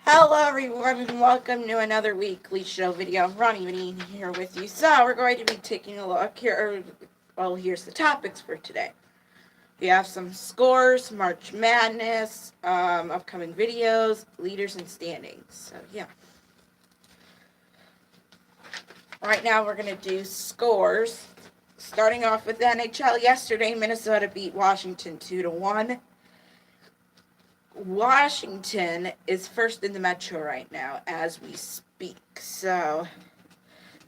Hello everyone and welcome to another weekly show video. Ronnie Winnie here with you. So we're going to be taking a look here. Well, here's the topics for today. We have some scores, March Madness, upcoming videos, leaders and standings. So yeah. Right now we're going to do scores. Starting off with the NHL yesterday, Minnesota beat Washington 2-1. Washington is first in the Metro right now as we speak. So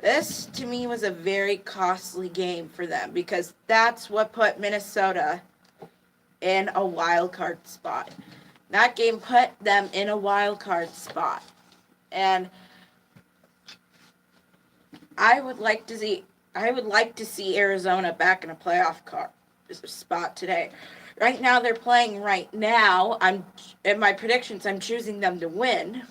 this to me was a very costly game for them because that's what put Minnesota in a wild card spot. That game put them in a wild card spot. And I would like to see Arizona back in a playoff spot today. Right now they're playing right now. In my predictions I'm choosing them to win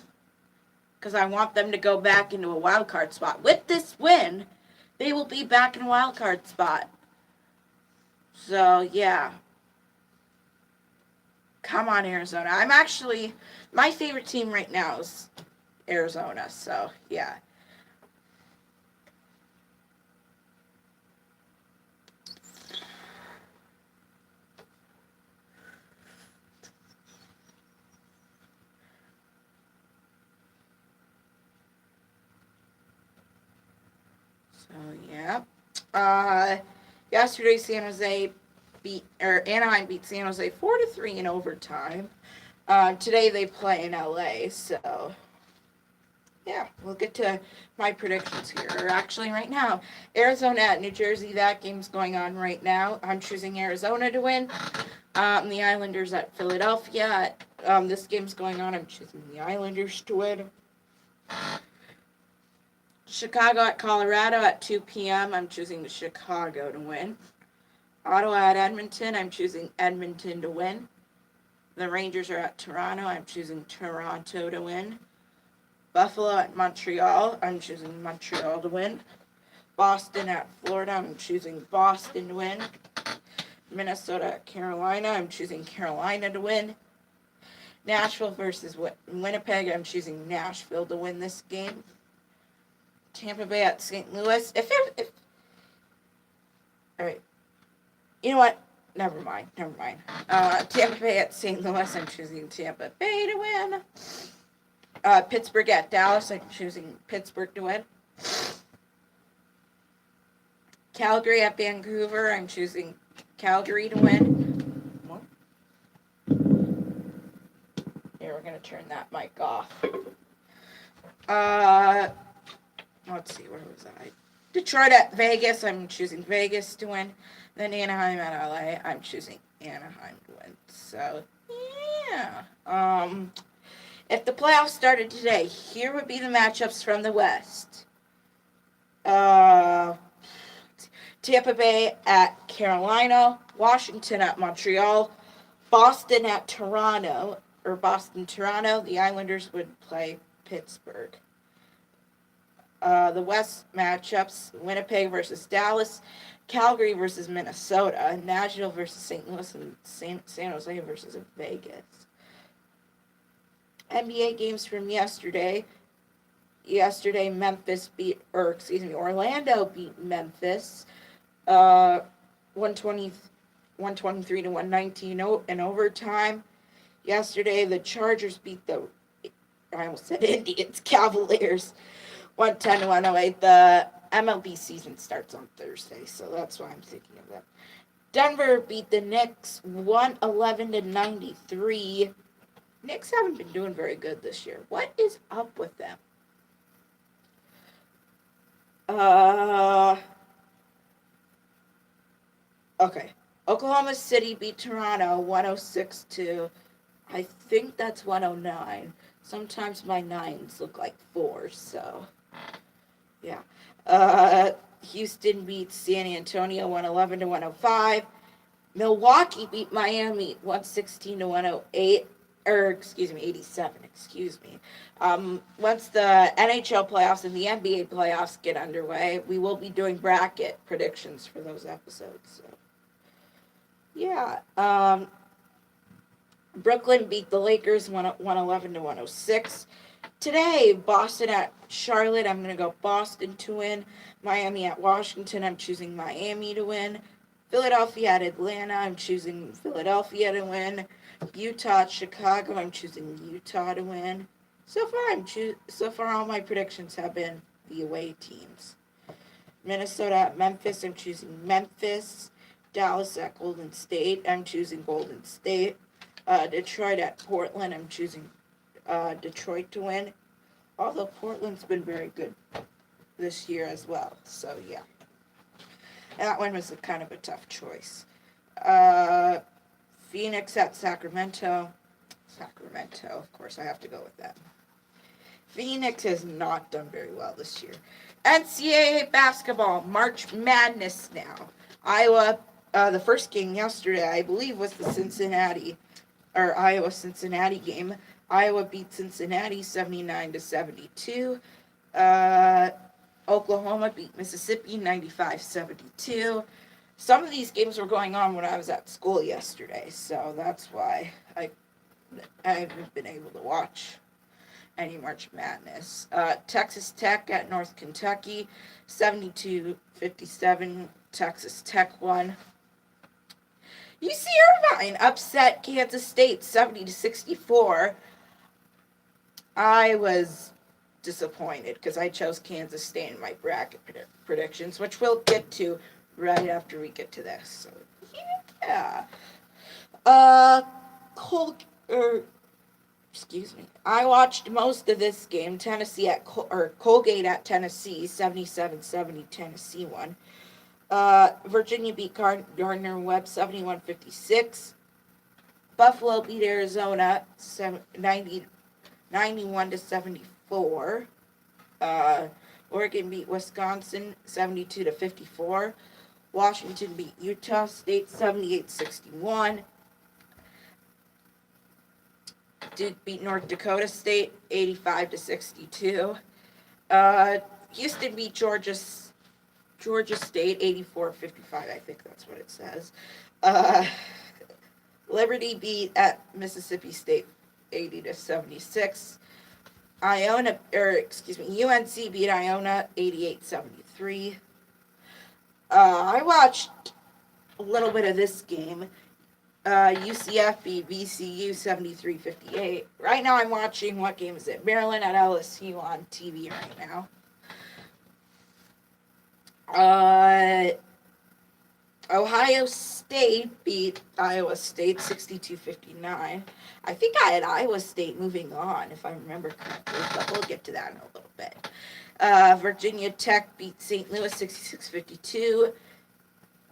because I want them to go back into a wild card spot. With this win, they will be back in a wild card spot. So, yeah. Come on, Arizona. My favorite team right now is Arizona. So, yeah. So, yeah. Yesterday, Anaheim beat San Jose 4-3 in overtime. Today they play in LA, so yeah, we'll get to my predictions here. Or actually, right now, Arizona at New Jersey. That game's going on right now. I'm choosing Arizona to win. The Islanders at Philadelphia. This game's going on. I'm choosing the Islanders to win. Chicago at Colorado at 2 p.m. I'm choosing the Chicago to win. Ottawa at Edmonton. I'm choosing Edmonton to win. The Rangers are at Toronto. I'm choosing Toronto to win. Buffalo at Montreal. I'm choosing Montreal to win. Boston at Florida. I'm choosing Boston to win. Minnesota at Carolina. I'm choosing Carolina to win. Nashville versus Winnipeg. I'm choosing Nashville to win this game. Tampa Bay at St. Louis. All right. You know what? Never mind. Tampa Bay at St. Louis. I'm choosing Tampa Bay to win. Pittsburgh at Dallas. I'm choosing Pittsburgh to win. Calgary at Vancouver. I'm choosing Calgary to win. Here, we're going to turn that mic off. Let's see, where was I? Detroit at Vegas. I'm choosing Vegas to win. Then Anaheim at LA. I'm choosing Anaheim to win. So, yeah. If the playoffs started today, here would be the matchups from the West. Tampa Bay at Carolina, Washington at Montreal, Boston at Toronto, or Boston-Toronto. The Islanders would play Pittsburgh. The West matchups, Winnipeg versus Dallas, Calgary versus Minnesota, Nashville versus St. Louis, and San Jose versus Vegas. NBA games from yesterday. Orlando beat Memphis, 123 to 119 in overtime. Yesterday, the Chargers beat I almost said Indians, Cavaliers, 110 to 108. The MLB season starts on Thursday, so that's why I'm thinking of that. Denver beat the Knicks 111 to 93. Knicks haven't been doing very good this year. What is up with them? Okay. Oklahoma City beat Toronto 106 to, I think that's 109. Sometimes my nines look like fours, so yeah. Houston beat San Antonio 111 to 105. Milwaukee beat Miami 116 to 108. 87, excuse me. Once the NHL playoffs and the NBA playoffs get underway, we will be doing bracket predictions for those episodes. So, yeah. Brooklyn beat the Lakers 111 to 106. Today, Boston at Charlotte. I'm going to go Boston to win. Miami at Washington. I'm choosing Miami to win. Philadelphia at Atlanta. I'm choosing Philadelphia to win. Utah at Chicago. I'm choosing Utah to win. So far all my predictions have been the away teams. Minnesota at Memphis. I'm choosing Memphis. Dallas at Golden State. I'm choosing Golden State. Detroit at Portland. I'm choosing Detroit to win. Although Portland's been very good this year as well. So, yeah. That one was kind of a tough choice. Phoenix at Sacramento. Sacramento, of course, I have to go with that. Phoenix has not done very well this year. NCAA basketball, March Madness now. Iowa, the first game yesterday, I believe, was the Iowa-Cincinnati game. Iowa beat Cincinnati 79 to 72. Oklahoma beat Mississippi 95-72. Some of these games were going on when I was at school yesterday, so that's why I haven't been able to watch any March Madness. Texas Tech at North Kentucky 72-57. Texas Tech won. UC Irvine upset Kansas State 70-64. I was disappointed because I chose Kansas State in my bracket predictions, which we'll get to right after we get to this. So, yeah. I watched most of this game. Tennessee at Colgate at Tennessee 77-70. Tennessee won. Virginia beat Gardner-Webb 71-56. Buffalo beat Arizona 91-74. Oregon beat Wisconsin 72-54. Washington beat Utah State 78-61. Duke beat North Dakota State 85-62. Houston beat Georgia State 84-55. I think that's what it says. Liberty beat at Mississippi State 80-76. UNC beat Iona 88-73. I watched a little bit of this game. UCF beat VCU 73-58. Right now I'm watching, what game is it? Maryland at LSU on TV right now. Ohio State beat Iowa State 62-59. I think I had Iowa State moving on, if I remember correctly, but we'll get to that in a little bit. Virginia Tech beat St. Louis 66-52.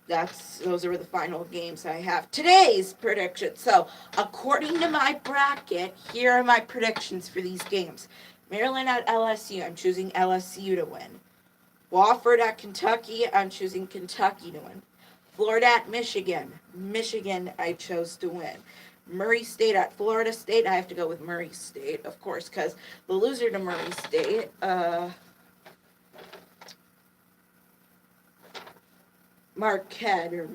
Those are the final games I have. Today's predictions. So, according to my bracket, here are my predictions for these games. Maryland at LSU, I'm choosing LSU to win. Wofford at Kentucky, I'm choosing Kentucky to win. Florida at Michigan, I chose to win. Murray State at Florida State, I have to go with Murray State, of course, because the loser to Murray State, Marquette, or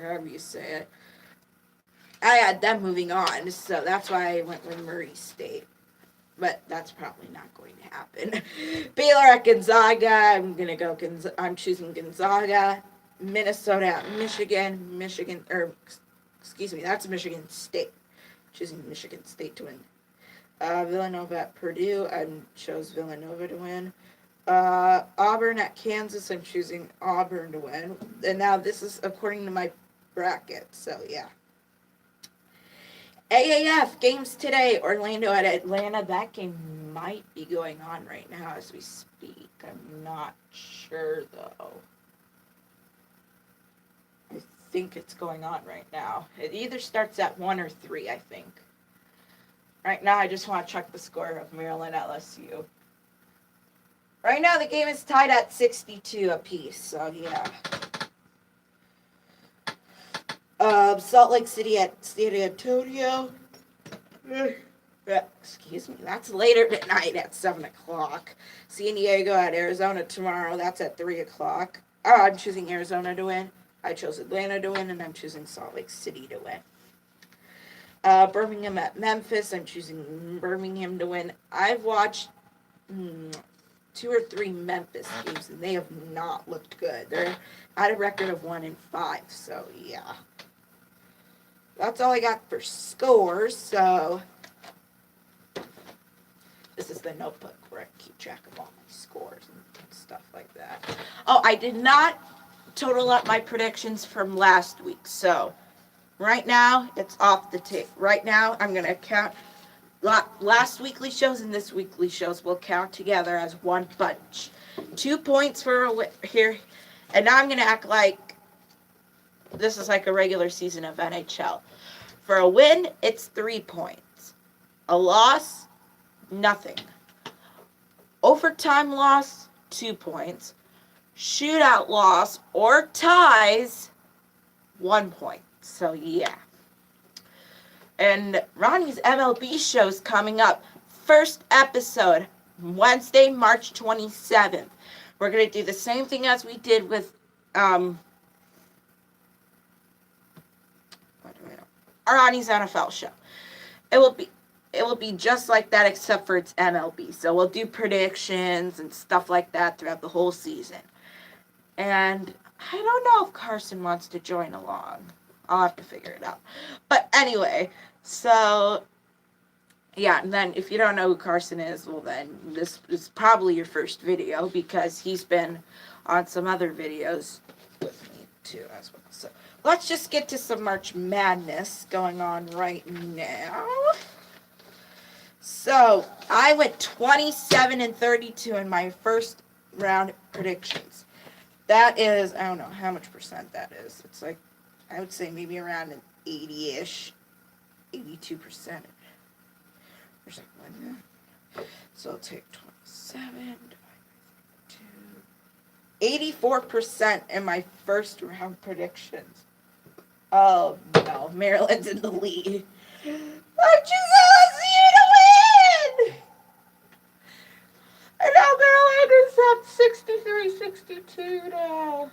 however you say it, I had them moving on, so that's why I went with Murray State. But that's probably not going to happen. Baylor at Gonzaga, I'm choosing Gonzaga. Minnesota at Michigan, that's Michigan State. Choosing Michigan State to win. Villanova at Purdue, I chose Villanova to win. Auburn at Kansas, I'm choosing Auburn to win. And now this is according to my bracket, so yeah. AAF games today, Orlando at Atlanta. That game might be going on right now as we speak. I'm not sure, though. I think it's going on right now. It either starts at 1 or 3, I think. Right now, I just want to check the score of Maryland LSU. Right now, the game is tied at 62 apiece, so yeah. Salt Lake City at San Antonio. Excuse me, that's later tonight at 7 o'clock. San Diego at Arizona tomorrow, that's at 3 o'clock. I'm choosing Arizona to win. I chose Atlanta to win, and I'm choosing Salt Lake City to win. Birmingham at Memphis. I'm choosing Birmingham to win. I've watched 2 or 3 Memphis games, and they have not looked good. They're at a record of 1-5. So yeah, that's all I got for scores. So this is the notebook where I keep track of all my scores and stuff like that. Oh, I did not total up my predictions from last week. So right now, it's off the tape. Right now, I'm going to count last weekly shows and this weekly shows will count together as one bunch. 2 points for here. And now I'm going to act like this is like a regular season of NHL. For a win, it's 3 points. A loss, nothing. Overtime loss, 2 points. Shootout loss or ties, 1 point. So yeah. And Ronnie's MLB show's coming up. First episode, Wednesday, March 27th. We're going to do the same thing as we did with Ronnie's NFL show. It will be just like that except for it's MLB. So we'll do predictions and stuff like that throughout the whole season. And I don't know if Carson wants to join along. I'll have to figure it out. But anyway, so yeah, and then if you don't know who Carson is, well then this is probably your first video because he's been on some other videos with me too as well. So let's just get to some March Madness going on right now. So I went 27-32 in my first round predictions. That is, I don't know how much percent that is. It's like, I would say maybe around an 80-ish, 82%. There's like one there. So I'll take 27 divided by 2. 84% in my first round predictions. Oh no, Maryland's in the lead. I'm choosing LSU to win! And now Maryland is up 63-62 now.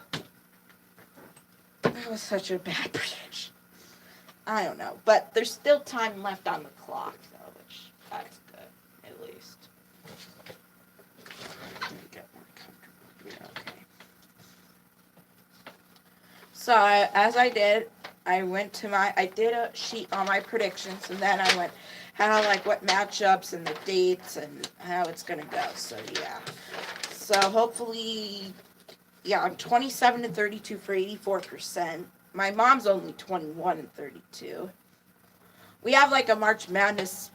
That was such a bad prediction. I don't know, but there's still time left on the clock, though, which that's good, at least. Let me get more comfortable. Okay. So as I did, I did a sheet on my predictions, and then I went what matchups and the dates and how it's gonna go. So yeah. So hopefully, yeah, I'm 27-32 for 84%. My mom's only 21-32. We have like a March Madness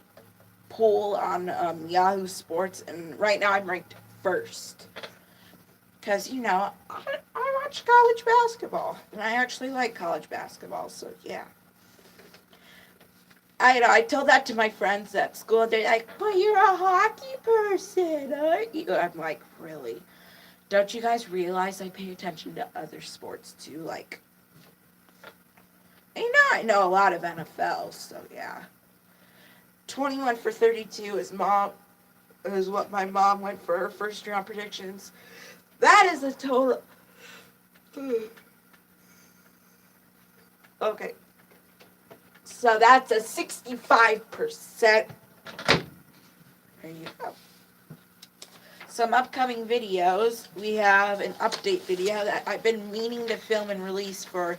poll on Yahoo Sports, and right now I'm ranked first. Because, I watch college basketball, and I actually like college basketball, so yeah. I told that to my friends at school, they're like, but you're a hockey person, aren't you? I'm like, really? Don't you guys realize I pay attention to other sports, too? Like, I know a lot of NFL, so yeah. 21-32 is what my mom went for her first round predictions. That is a total. Okay. So that's a 65%. There you go. Some upcoming videos. We have an update video that I've been meaning to film and release for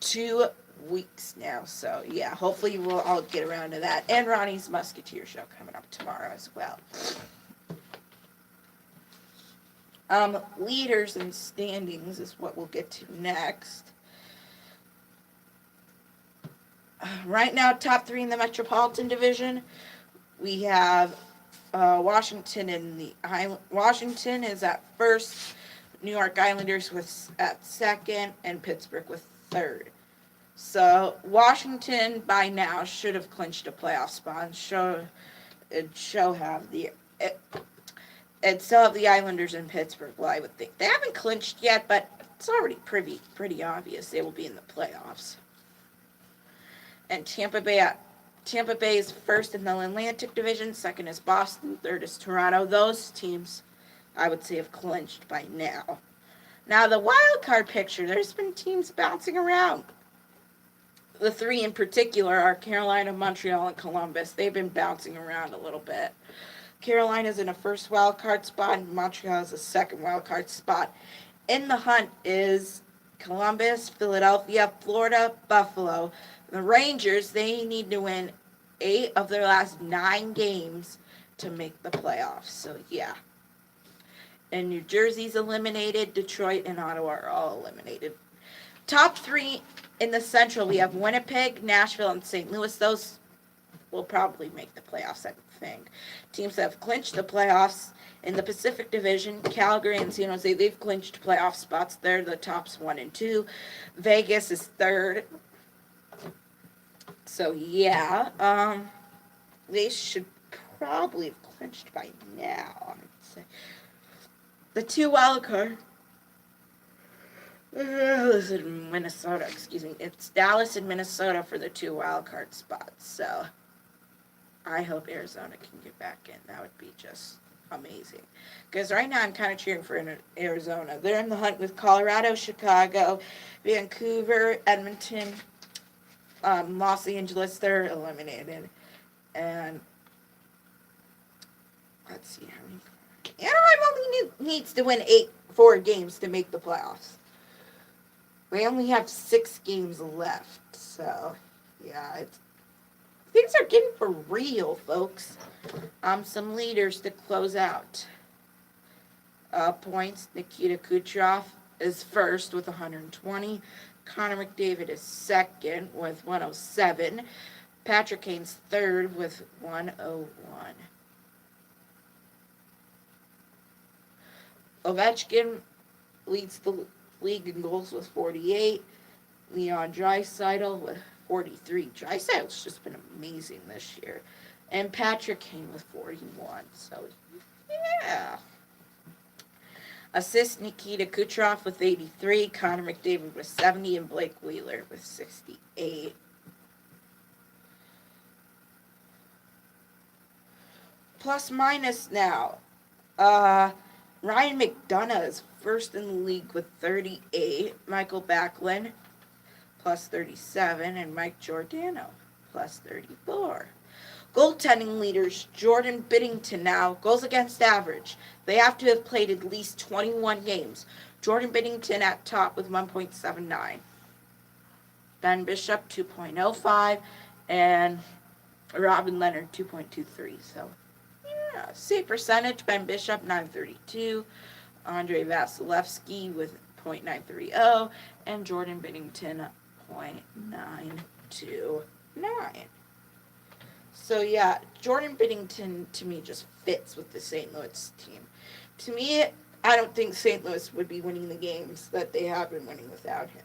2 weeks now. So yeah, hopefully I'll get around to that. And Ronnie's Musketeer show coming up tomorrow as well. Leaders and standings is what we'll get to next. Right now, top 3 in the Metropolitan Division. We have Washington Washington is at first, New York Islanders at second, and Pittsburgh with third. So Washington by now should have clinched a playoff spot. It'd still have the Islanders in Pittsburgh. Well, I would think they haven't clinched yet, but it's already pretty obvious they will be in the playoffs. And Tampa Bay is first in the Atlantic Division. Second is Boston. Third is Toronto. Those teams, I would say, have clinched by now. Now, the wild card picture, there's been teams bouncing around. the three in particular are Carolina, Montreal, and Columbus. They've been bouncing around a little bit. Carolina's in a first wild card spot, and Montreal is a second wild card spot. In the hunt is Columbus, Philadelphia, Florida, Buffalo. The Rangers, they need to win 8 of their last 9 games to make the playoffs. So, yeah. And New Jersey's eliminated. Detroit and Ottawa are all eliminated. Top 3 in the Central, we have Winnipeg, Nashville, and St. Louis. Those will probably make the playoffs, I think. Teams that have clinched the playoffs in the Pacific Division, Calgary and San Jose, they've clinched playoff spots. They're the tops 1 and 2. Vegas is 3rd. So, yeah. They should probably have clinched by now, I'd say. The 2 wild card. Listen, Minnesota, excuse me. It's Dallas and Minnesota for the 2 wild card spots. So, I hope Arizona can get back in. That would be just amazing. Because right now I'm kind of cheering for Arizona. They're in the hunt with Colorado, Chicago, Vancouver, Edmonton, Los Angeles. They're eliminated. And let's see how many. Anaheim only needs to win 4 games to make the playoffs. We only have 6 games left. So, yeah, things are getting for real, folks. Some leaders to close out. Points, Nikita Kucherov is first with 120. Connor McDavid is second with 107. Patrick Kane's third with 101. Ovechkin leads the league in goals with 48. Leon Draisaitl with 43. Draisaitl's just been amazing this year. And Patrick Kane with 41. So, yeah. Assist, Nikita Kucherov with 83. Connor McDavid with 70. And Blake Wheeler with 68. Plus minus now. Ryan McDonough is first in the league with 38. Michael Backlund plus 37. And Mike Giordano plus 34. Goaltending leaders, Jordan Binnington now, goals against average. They have to have played at least 21 games. Jordan Binnington at top with 1.79. Ben Bishop, 2.05. And Robin Leonard, 2.23. So, yeah, save percentage, Ben Bishop, 932. Andrei Vasilevsky with 0.930. And Jordan Binnington, 0.929. So, yeah, Jordan Binnington, to me, just fits with the St. Louis team. To me, I don't think St. Louis would be winning the games that they have been winning without him.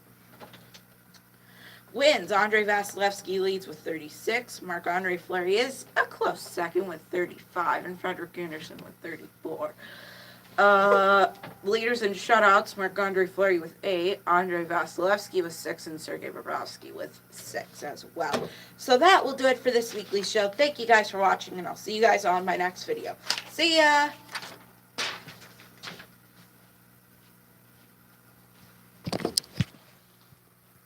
Wins, Andrei Vasilevsky leads with 36. Marc-Andre Fleury is a close second with 35. And Frederik Andersen with 34. Leaders in shutouts, Marc-Andre Fleury with 8, Andrei Vasilevsky with 6, and Sergei Bobrovsky with 6 as well. So that will do it for this weekly show. Thank you guys for watching, and I'll see you guys on my next video. See ya!